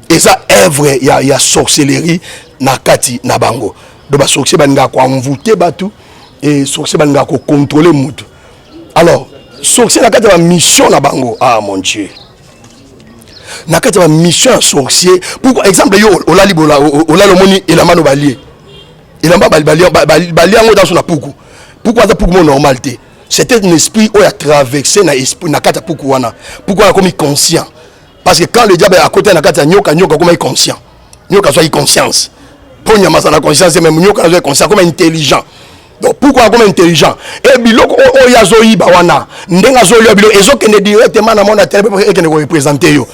Speaker 3: et ça œuvre ya sorcellerie na kati na bango do ba sorcier banga ko envoûté batu et sorcier banga ko contrôler mutu. Alors sorcier na kati ba mission na bango, ah mon Dieu, na kati ba mission sorcier. Pour exemple yo olali bola olali moni elamano balier elamba balier ngo dans son apuku. Pourquoi ça pour mon normalité? C'était un esprit qui a traversé na esprit na kati apuku wana. Pourquoi comme conscient? Parce que quand le diable est à côté na kati nyoka comme il conscient. Nyoka soit conscience. Pour nyama na conscience même nyoka soit conscient comme intelligent. Donc pourquoi comme intelligent? Et biloko o yazoyi ba wana ndenga zoyo bilo ezokende directement na monde ténèbre et kende ko représenter yo.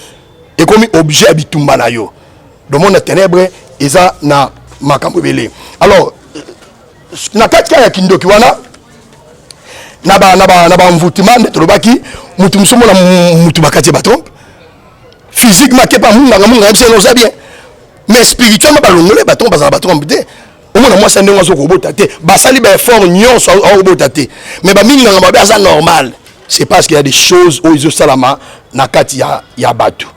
Speaker 3: Et comme objet bitumba na yo. Donc monde ténèbre eza na makambo belé. Alors na kati ya kindoki wana na ba envoûtement de tolobaki mutu musomo na mutu bakati ba trompe. Physiquement ke pa munga c'est non bien. Mais spirituellement ba longole ba trompe ba trompe te. Au moins moi c'est ndenge zo ko botate. Ba sali ba effort nyonso o botate. Mais ba minga ba ba ça normal. C'est parce qu'il y a des choses où ils salama na kati ya batu.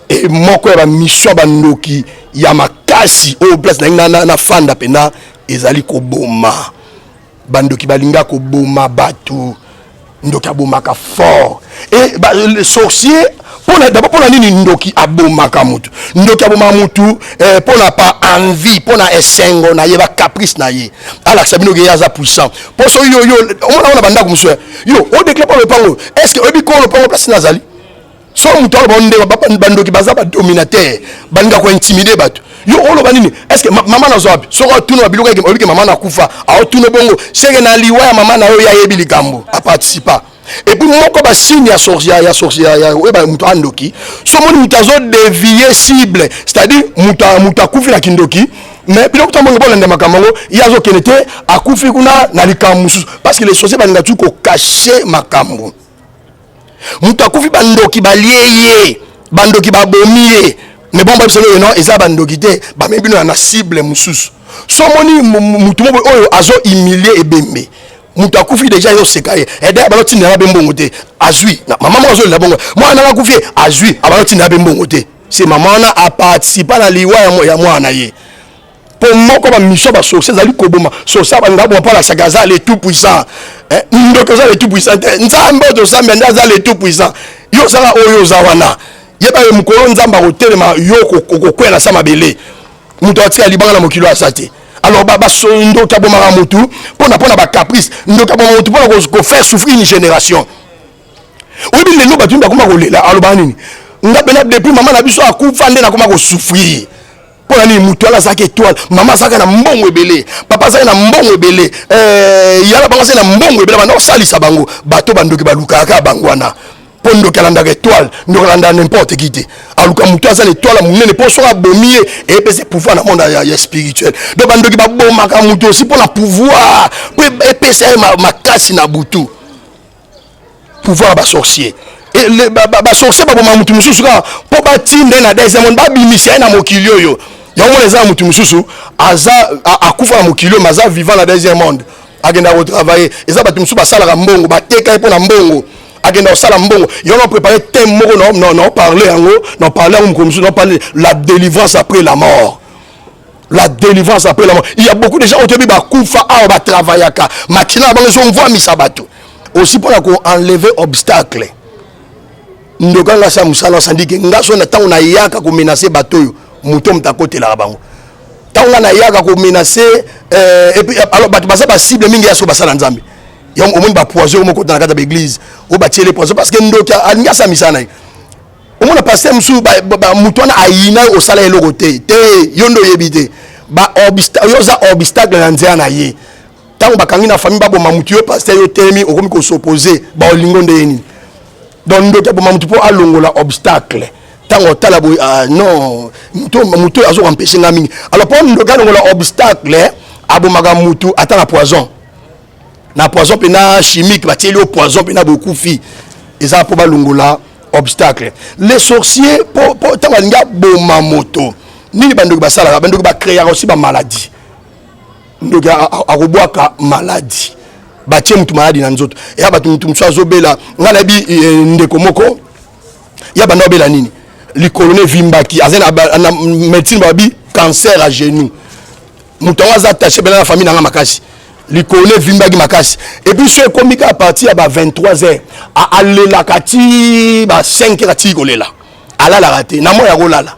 Speaker 3: Et moko ya mission ba ndoki ya makasi au place na fanda pena ezali ko boma. Bandoki balinga ko boma batu. Ndoki abomaka fort. Et le sorcier d'abord pour la nini ndoki abomaka mutu. Ndoki abomaka mutu pour na pas envie, pour na esengo na yeba caprice na ye. Ala sabino ge yaza puissant. Pour so yo on a banda comme ça. Yo on déclare pas le pango. Est-ce que obi ko le pango place nazali? So mutu bonde bandoki baza ba dominateur. Banga ko intimider batu. Yo olo banini est-ce que maman na zoapi so tuno babiloka ke obike maman na kufa a tuno bongo senge na liwa ya maman na yo ya yebi likambo a participer. Et puis moko ba signe ya sorcier ya ba mutu andoki so moni mutazo dévier cible, c'est-à-dire muta kufi na kindoki mais puis lokta mongo bolende makambo yazo kenete akufi kuna na likambo parce que les sorciers baninga tu ko cacher makambo muta kufi bandoki balieye bandoki babomiye. Mais bon, non, ils ont bandogité, bah même bien na cible mususu. So moni mutu mo oyo azo humilier et bembe. Mutu akufi déjà yo sekaye. Et d'ailleurs baloti na bembongo te. Azui, maman mo azo la bongo. Moi na akufi azui, abaloti na bembongo te. C'est maman na a participer na liwa ya moi na ye. Pour moi comme mission ba sorcier zali koboma. So ça ba ngabo pa la sagaza le tout puissant. Ndoko za le tout puissant. Nzambe to sambe ndaza le tout puissant. Yo sala oyo zawana. Yeba mukolo nzamba kotelema yoko kokwela sama bele muto atia libanga na mokilo asate. Alors baba sondo taboma mutu pona ba caprice ndo taboma mutu pona ko faire souffrir une génération. Obi lelo batumba kuma kolela aloba nini ngabena depuis maman na biso akufa nde na kuma ko souffrir. Pona ni mutu ala saka étoile maman saka na mbongo ebele papa saka na mbongo ebele yala banga saka na mbongo ebele bana salisa bango bato bandoki baluka ka bangwana. Pondo kalanda étoile, nous kalanda n'importe qui te. Aluka mutu aza l'étoile munene pour so abomier et peut se pouvoir dans monde ya spirituel. Donc bando ki ba bomaka mutu aussi pour la pouvoir, pour epesa ma kasi na butu. Pouvoir ba sorcier. Et le ba sorcier ba bomaka mutu mususu ka pour ba tinde na deuxième monde ba bimisia na mokilio yo. Ya mo les mutu mususu aza akufa na mokilio maza vivant na deuxième monde. Agenda au travailler, eza ba mususu ba sala mbongo ba teka pour na mbongo. Agenda osala mbongo yo on préparer thème moko non parler en haut non parler non parler la délivrance après la mort. La délivrance après la mort. Il y a beaucoup de gens qui ba kufa a ba travaillaka makina ba zo mvoa misabato aussi pour enlever obstacle. Ndoka la sa musala sandike ngaso na tango na yaka ko menacer bato yo muto mtakote la bango tango na yaka ko menacer et puis alors bato basa ba cible mingi ya so basala nzambe. Il y a un moment poison au côté de l'église au bâtir les poisons parce que nous avons ça misana au moins pasteur musu mutona aina au salaire le côté te yondo yebite ba obstacle na nzia na ye tant ba kangi na famille ba bo mamutu yo pasteur yo temi okomi ko s'opposer ba olingo ndeni donc ndo ta bo mamutu po alongola obstacle tant otala bo non mutu azo empêcher ngami alors pour ndo ka longola obstacle abo magamutu atana poison na poison pena chimique ba tieli au poison pena beaucoup fi eza po ba longola obstacle. Les sorciers pour tangalinga boma moto ni bandoki basala bandoki ba créer aussi ba maladie ndoki akobwaka maladie batie mutu maladie na nzoto ya batu mutu mso azobela ngana bi ndeko moko ya banda obela nini likolone vimbaki azena na médecine babi cancer à genou mutonga za taché bena la famille nanga makasi likolone vimbaki makasi et puis ce komika à partir à 23h à alela kati ba 5h ti kolela ala la raté na mo ya kolala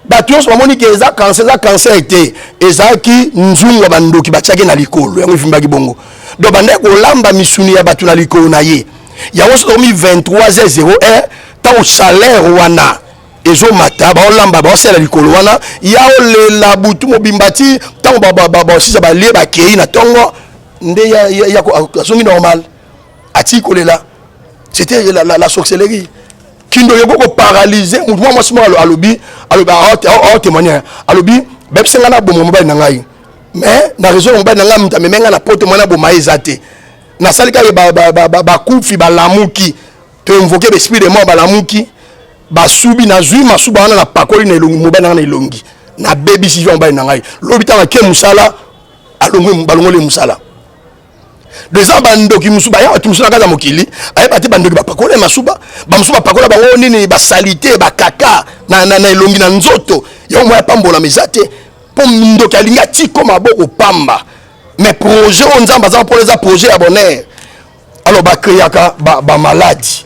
Speaker 3: bato so bamoni ke za cancer était ezaki nzungu bandoki batiaki na likolo yango vimbaki bongo do bande kolamba misuni ya bato na likolo na ye yango so mi 23h01 ta salaire wana ezo mata ba olamba ba osela likolo wana ya olela butu mobimbati tango ba osisa ba lie ba kei na tongo nde ya songi normal ati kolela c'était la sorcellerie kindo yoko ko paralyser moi moi alobi a témoigner alobi bepsenga na bomo mobali na ngai mais na raison mobali na ngai mutamemenga na poto mwana boma ezate na salika ba kufi ba lamuki to invoquer l'esprit de mort ba lamuki ba subi na zui masuba wana na pakoli na elongi mobali na elongi na baby si mobali na ngai lobi tanga ke musala alongwe balongole musala deza bandoki musuba ya ati musala kaza mokili aye bati bandoki bapakole masuba ba musuba pakola bango nini ba salite ba kaka na elongi na nzoto yo moya pambola mezate po ndoki alinga tiko maboko pamba mais projet on nzamba za pour les projets à bonheur alors ba créaka ba maladie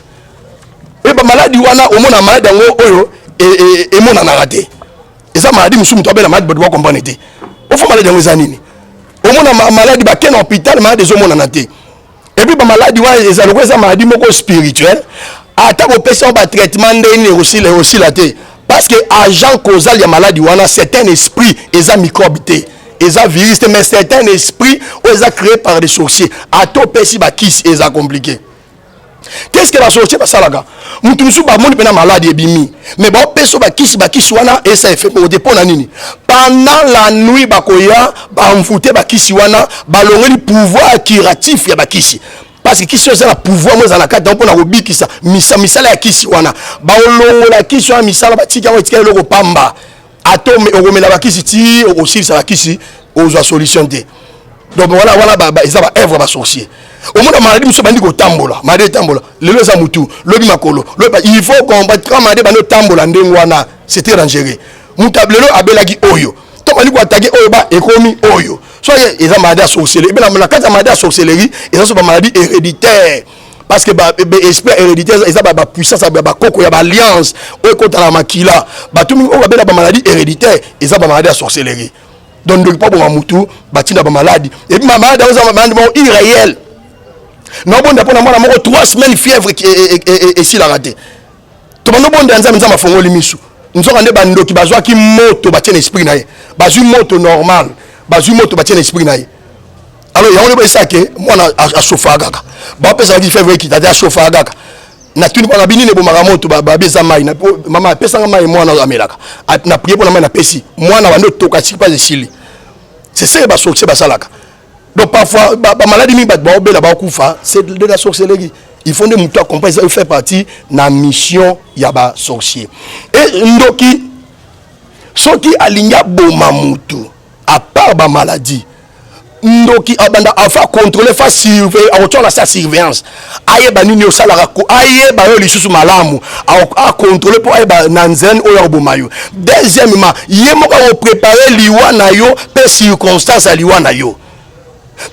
Speaker 3: et ba maladie wana o mona maladie ngo oyo e mona na raté eza maladie musumu to bela maladie ba comprendre te o fa maladie ngo za nini au moins ma maladie ba ken hôpital maladie zo mona naté et puis ba maladie wa eza loko eza maladie moko spirituel ata ko pesa ba traitement ndeni aussi la té parce que agent causal ya maladie wana c'est un esprit eza microbe té eza virus mais c'est un esprit eza créé par des sorciers ato pesi ba kisi eza compliqué. Qu'est-ce que la sorcière va salaga mutu musu ba moni pena maladie ebimi mais ba peso ba kisi wana et ça fait pour dépôt na nini pendant la nuit ba koya ba mfute ba kisi wana ba longeli pouvoir curatif ya ba kisi parce que kisi ça la pouvoir moi za na kata mpona kobikisa misala ya kisi wana ba longola kisi wana misala ba tika wa tika loko pamba atome okomela ba kisi ti aussi ça ba kisi ozo solution te donc voilà ba ça va œuvre ba sorcier au monde maladie muso bandi ko tambola maladie tambola lelo za mutu lobi makolo il faut combattre quand maladie bano tambola ndengwana c'était dangereux mutablelo abelaki oyo to bandi ko attaquer oyo ba ekomi oyo so eza maladie sorcellerie mais na kata maladie sorcellerie eza so ba maladie héréditaire parce que ba esprit héréditaire eza ba puissance ba koko ya ba alliance oyo kota na makila ba tumi o babela ba maladie héréditaire eza ba maladie sorcellerie donc de pas bon mutu batina ba maladie et puis ma maladie eza ba maladie irréel. Non bon d'après moi 3 semaines fièvre et si la raté. To bando bon danza nzama fongo limisu. Nzo kande bando ki bazwa ki moto ba tien esprit na ye. Bazui moto normal, bazui moto ba tien esprit na ye. Alors ya on be ça que moi a sofa gaga. Ba pesa ki fièvre ki tata sofa gaga. Na tuni bana binine bo moto ba beza mai na mama pesa mai moi na amelaka. Na prier pour na mai na pesi. Moi na bando toka si pas de chili. C'est ça ba soxe ba salaka. Donc parfois, la maladie c'est de la sorcellerie. Il faut que nous comprenions ça fait partie de la mission yaba sorcier. Et ndoki, ce qui aligne bomamutu, à part la maladie, ndoki abanda afa contrôler fa surveiller autour de sa surveillance. Aye ba nini osalara ko aye ba yo lisusu malamu a contrôler pour aye ba nanzen o yobomayo. Deuxièmement, yemo ka préparer liwa na yo pe circonstance liwa na yo.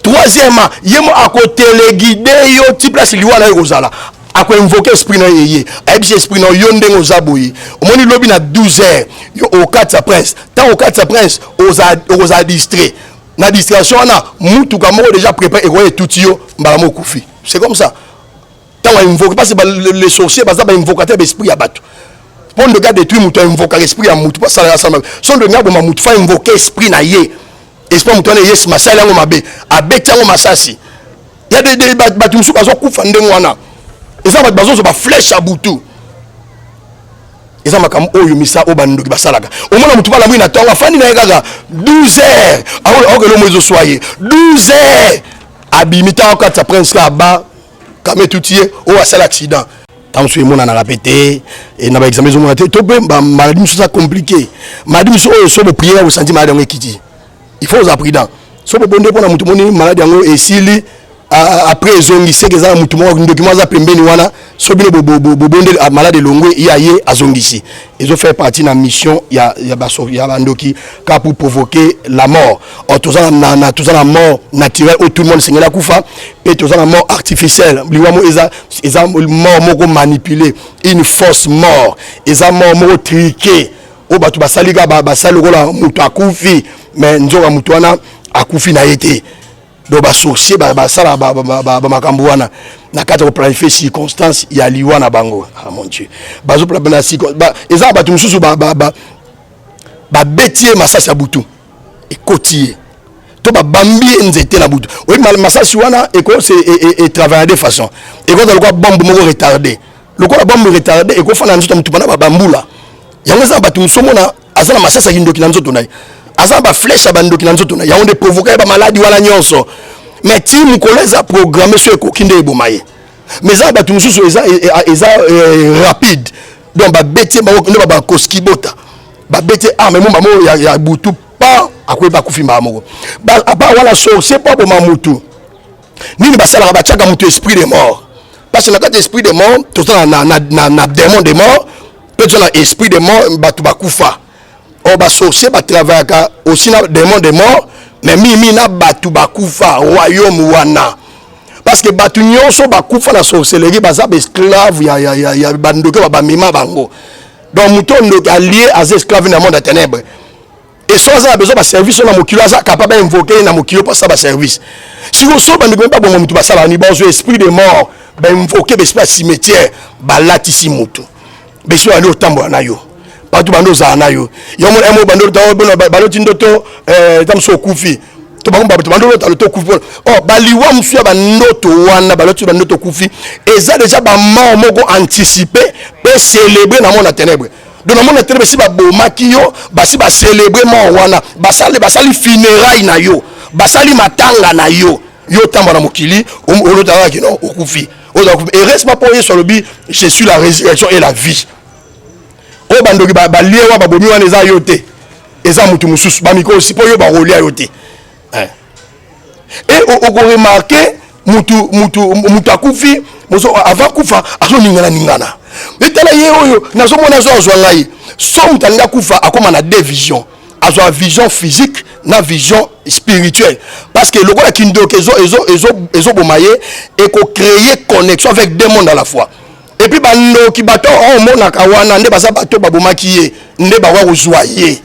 Speaker 3: Troisièmement, yemo a côté guider yo ti place liwa na rozala. A ko invoquer esprit na yeye. A bi esprit na yo ndengo zaboyi. Omoni lobi na 12h yo au 4 prince. Tant au 4 prince oza distrait. Na distraction na mutu ka moko déjà préparé et tout yo mbala mo kufi. C'est comme ça. Tant on invoque parce que les sorciers basa ba invocateur d'esprit ya bato. Pour le gars détruire mutu invoquer esprit ya mutu pas ça la ça. Son de ngabo mutu fa invoquer esprit na ye. Esprit mutu na yes masala ngo mabe. Abeti ngo masasi. Il y a des bato musu bazo kufa ndengo wana. Eza bato bazo ba flèche à butu. Eza makam oyo misa obando ki basalaka omona mutu bala mwina tonga fandi na gaga 12h awo lo mwezo soye 12h abimita okata prince ka ba kame tutie o asala accident tanso emona na répéter et na ba examen zo mona te to be ba maladie musu ça compliqué maladie musu oyo so be prière au senti maladie ngekiti il faut aux appridant so be bonde pona mutu moni maladie ngo esili après zongisi que ça mutu mo document za pembeni wana so bino bobonde malade longwe yaye azongisi ils ont fait partie de la mission ya bandoki ka pour provoquer la mort tout ça la mort naturelle où tout le monde sengela kufa et tout ça la mort artificielle liwamo eza mort moko manipulé une fausse mort eza mort moko triqué o batu basalika basali kola mutu akufi mais nzoka mutu wana akufi na yete donc sorcier basala makambo wana na kati ko planifier circonstance ya liwa na bango ah mon dieu bazo planifier circonstance eza batu mususu betier masasi ya butu ekotier to bambi nzete na butu oui masasi wana eko c'est travailler de façon eko dans le bombe moko retardé le quoi la bombe retardé eko fana nzoto mutu bana bambula yango za batu musomona azana masasi ya ndoki na nzoto nayi azaba flèche abandoki na nzoto na ya onde provoquer ba maladie wala nyonso mais ti mukoleza programmer sur ekokinde ebomaye mais za batu mususu eza rapide donc ba bete ba koski bota ba bete mais mo ya butu pa akwe ba kufimba moko ba apa wala sorcier pa bo mamutu nini basala ba chaka mutu esprit de mort parce que na kati esprit de mort tout ça na démon de mort peut être esprit de mort batu bakufa on va sorcier ba travailler aussi na démon de mort mais mimi na batu bakufa royaume wana parce que batu nyonso bakufa na sorcellerie baza esclave ya bandoke ba mima bango donc mutondo allié à esclave na monde de ténèbres et so ça a besoin de service na mokilo aza capable invoquer na mokilo pour ça ba service si vous so bandoke ba bon mutu ba sala ni bon esprit de mort ba invoquer ba cimetière ba latisi mutu beso ali otambo na yo batu bando za na yo yomo emo bando tawo balo tindoto tamso kufi to bangomba bando to kufi oh baliwa msuya bandoto wana balo tu bandoto kufi eza déjà ba mort moko anticiper pe célébrer na mona ténèbres donc na mona ténèbres si ba bomaki yo basi ba célébrer mort wana basali funérailles na yo basali matanga na yo tamba na mokili olotaka ki non okufi et reste pas pour y sur le but je suis la résurrection et la vie o bandoki balie wa babomi wana eza yo te eza mutu mususu bamiko aussi po yo barolia yo te et oko remarquer mutu akufi moso avant kufa azo ningana etala ye oyo nazo mona zo azwa ngai so mutu alinga kufa akoma na deux visions azwa vision physique na vision spirituelle parce que lokola kindoke ezo bomaye et ko créer connexion avec deux mondes à la fois. Et puis bando ki bato o mona ka wana nde baza bato babomaki ye nde bawa kozwa ye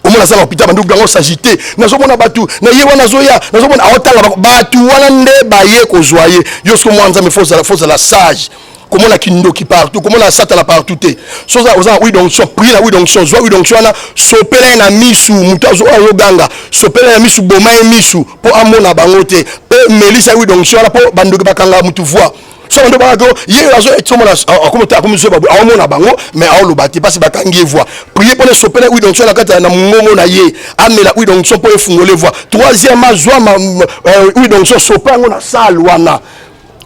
Speaker 3: o mona za hôpital bandu gango s'agiter nazo mona batu na ye wana zoya nazo mona aotala batu wana nde baye kozwa ye yosko mwanza me force la sage comment la kindoki partout comment la satala partout te so za oza oui donc so prier oui donc so oui donc so na sopela na misu mutazo o ganga sopela na misu boma misu po amona bango te pe melisa oui donc so la po bando bakanga mutu voix so ndo bako ye azo etomona akomota akomizo babu awomona bango mais awolo bati parce bakangi voix prier pour les sopela oui donc so na kata na mongo na ye amela oui donc so po efungole voix troisième azwa oui donc so sopango na salle wana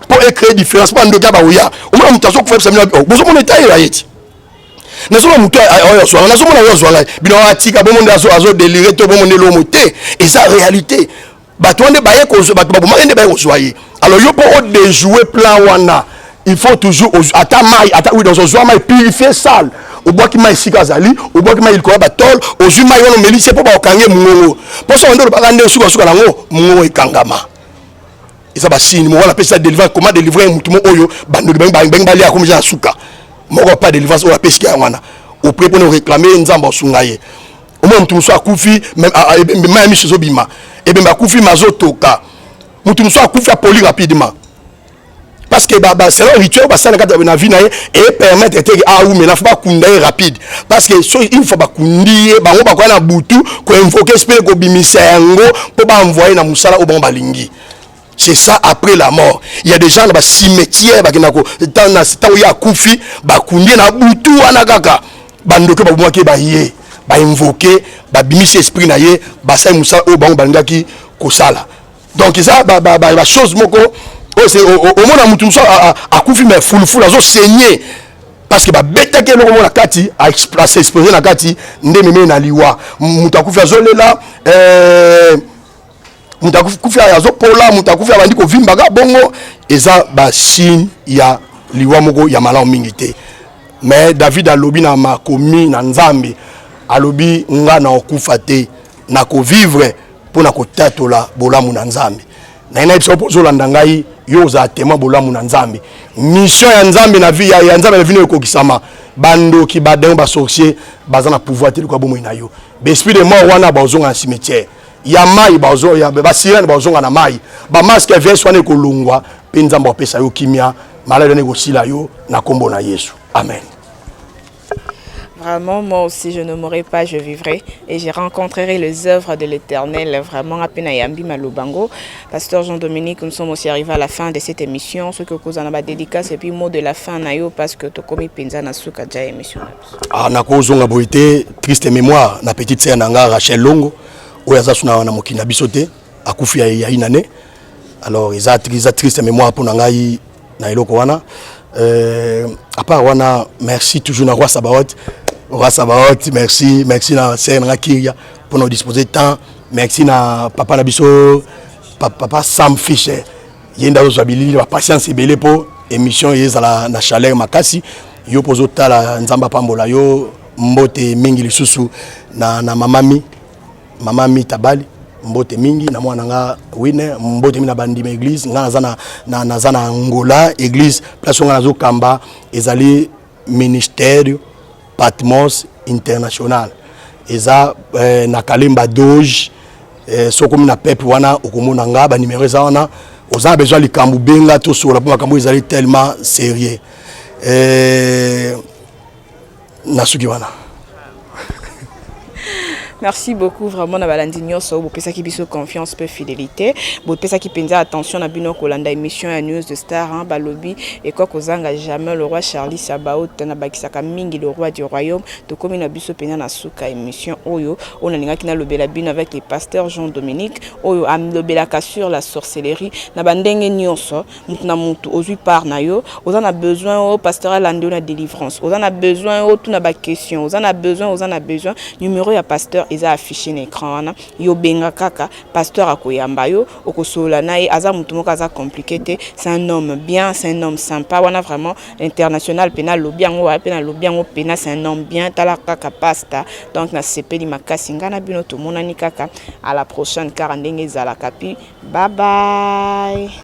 Speaker 3: pour créer différence pas ndo kaba oya o mona mutazo ko fepsa mina bozo mona tayi la yeti nazo mutu ayo so nazo mona yo zo la bino atika bo monde azo délirer to bo monde lo moté et ça réalité batonde baye ko bato baboma ende baye ko soyer alors yo pour déjouer plan wana il faut toujours ata oui dans un joie mai purifier sale au bois qui mai sikazali au bois qui mai il ko batol au juma yo no melise po ba okange mungo pour ça ndo ba kande suka nango mungo ekangama isa ba signe mo wala pesa délivrer comment délivrer mutumo oyo bando bang bali akomi ja suka moko pas délivrance o la pesika wana au près pour nous réclamer nzamba sungaye au moins mutumo so akufi même mi chezo bima et bien bakufi mazotoka mutumo so akufi poli rapidement parce que c'est un rituel parce que na vie na et permettre que ou mais la faut kunda rapide parce que so il faut bakundi bango bakwa na butu ko invoquer esprit ko bimisa yango pour ba envoyer na musala au bon balingi. C'est ça après la mort. Il y a des gens dans le cimetière bakinako dans où il y a kufi bakundi na butu wana kaka bandoke babumaki ba ye ba invoquer ba bimisa esprit na ye ba sa musala au bon balingaki ko sala. Donc ça ba chose moko c'est au moins mutu so akufi mais full azo saigner parce que ba beta ke loko na kati a exposer na kati nde meme na liwa mutu akufi azo lela mutakufia yazo pola mutakufia bandi ko vimbaga bongo eza ba signe ya liwa moko ya malamu mingi te. Mais David alobi na makomi na nzambe alobi nga na okufa te na ko vivre pona ko tatola bolamu na nzambe. Na ina biso pozolanda ngai yo za tema bolamu na nzambe. Mission ya nzambe na vie ya nzambe na vie ko kisama bando ki badin ba sorcier bazana pouvoir te ko bomo na yo. Be esprit de mort wana bazonga na cimetière. Ya mai bazo ya ba sirene bazonga na mai. Ba masque vient soane ko lungwa pe nzambe opesa yo kimia malade ne ko sila yo na kombo na Yesu. Amen.
Speaker 2: Vraiment, moi aussi, je ne mourrai pas, je vivrai et je rencontrerai les œuvres de l'Éternel. Vraiment, à peine à Yambi Malobango. Pasteur Jean-Dominique, nous sommes aussi arrivés à la fin de cette émission. Ce que vous en avez dédicace et puis mot de la fin, Nayo, parce que tu commis Penza Nasuka déjà émission.
Speaker 3: Ah, Nakozonga Boité, triste mémoire, na petite sœur Nanga Rachel Longo, où elle a son na mokina bisoté, à Koufi il y a une année. Alors, ils ont triste mémoire pour Nangaï, Nailo Kowana. À part Wana, merci toujours à Roi Sabaoth. Roi Sabaoth, merci na Sena Kiria pour nous disposer de temps. Merci na papa Nabiso, papa Sam Fischer. Yenda Zobili, la patience est belle pour émission yezala na chaleur makasi. Yo pozota la nzamba pambola yo mbote mingi lisusu na mamami tabali mbote mingi na mwana nga wine mbote mina bandi ma église nga na zana Angola église place nga nazo kamba ezali ministère Patmos International. Eza na Kalimba Doge soko mina peuple wana okomona nga ba numéro za wana oza besoin likambu benga to so la pour makambo ezali tellement sérieux. Nasuki wana.
Speaker 2: Merci beaucoup vraiment na balandinyo so bo pesa ki biso confiance pe fidélité bo pesa ki penza attention na bino kolanda émission ya news de star hein balobi et quoi kozanga jamais le roi Charlie Sabaoth na bakisaka mingi le roi du royaume to komi na biso pena na suka émission oyo on alinga kina lobela bino avec les pasteurs Jean-Dominique oyo am lobela ka sur la sorcellerie na bandenge nyonso mutu na mutu ozui par na yo ozana besoin au pasteur alande na délivrance ozana besoin au tout na ba question ozana besoin numéro ya pasteur eza affiché na écran wana yo benga kaka pasteur akoyamba yo okosola nae aza mutu moko aza compliqué te c'est un homme bien c'est un homme sympa wana vraiment international pena lobiango wa pena lobiango pena c'est un homme bien tala kaka pasta donc na sepeli makasi ngana bino to monani kaka à la prochaine car ndenge za la kapi bye bye.